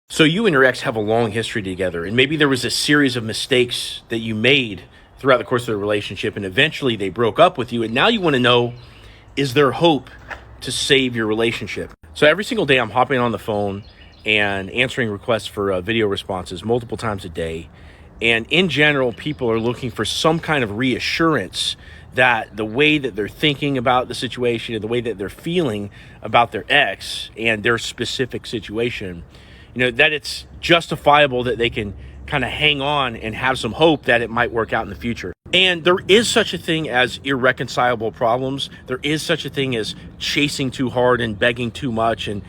So you and your ex have a long history together, and maybe there was a series of mistakes that you made throughout the course of the relationship, and eventually they broke up with you. And now you want to know, is there hope to save your relationship? So every single day I'm hopping on the phone and answering requests for video responses multiple times a day. And in general, people are looking for some kind of reassurance that the way that they're thinking about the situation and the way that they're feeling about their ex and their specific situation, that it's justifiable, that they can kind of hang on and have some hope that it might work out in the future. And there is such a thing as irreconcilable problems. There is such a thing as chasing too hard and begging too much and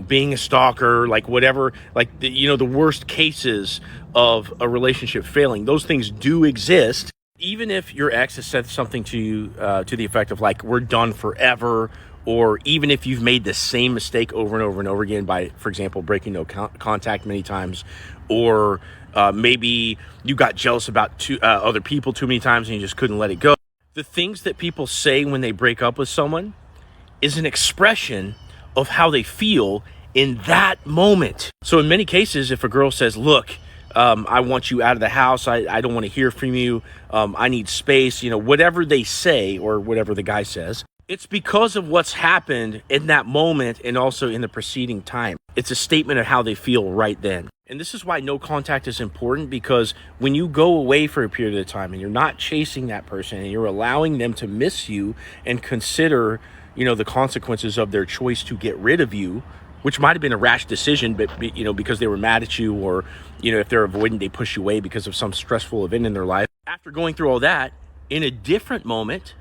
being a stalker, like whatever, like the worst cases of a relationship failing. Those things do exist. Even if your ex has said something to you to the effect of like, we're done forever, or even if you've made the same mistake over and over and over again by, for example, breaking no contact many times, or maybe you got jealous about other people too many times and you just couldn't let it go. The things that people say when they break up with someone is an expression of how they feel in that moment. So in many cases, if a girl says, look, I want you out of the house, I don't want to hear from you, I need space, whatever they say or whatever the guy says, it's because of what's happened in that moment and also in the preceding time. It's a statement of how they feel right then. And this is why no contact is important, because when you go away for a period of time and you're not chasing that person and you're allowing them to miss you and consider, the consequences of their choice to get rid of you, which might have been a rash decision, but because they were mad at you, or if they're avoidant, they push you away because of some stressful event in their life. After going through all that, in a different moment,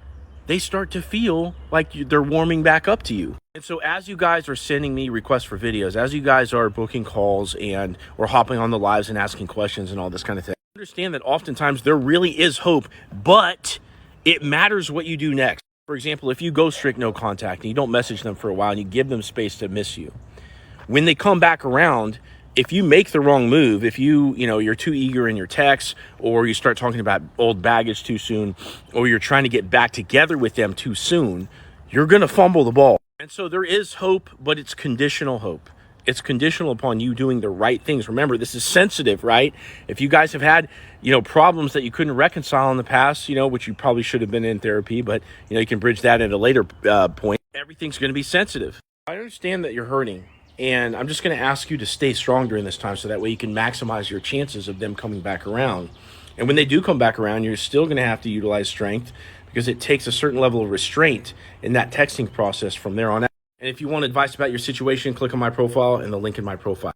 they start to feel like they're warming back up to you. And so as you guys are sending me requests for videos, as you guys are booking calls and or hopping on the lives and asking questions and all this kind of thing, understand that oftentimes there really is hope, but it matters what you do next. For example, if you go strict no contact and you don't message them for a while and you give them space to miss you, when they come back around, if you make the wrong move, if you're too eager in your texts, or you start talking about old baggage too soon, or you're trying to get back together with them too soon, you're going to fumble the ball. And so there is hope, but it's conditional hope. It's conditional upon you doing the right things. Remember, this is sensitive, right? If you guys have had, problems that you couldn't reconcile in the past, which you probably should have been in therapy, but, you can bridge that at a later point. Everything's going to be sensitive. I understand that you're hurting. And I'm just going to ask you to stay strong during this time so that way you can maximize your chances of them coming back around. And when they do come back around, you're still going to have to utilize strength, because it takes a certain level of restraint in that texting process from there on out. And if you want advice about your situation, click on my profile and the link in my profile.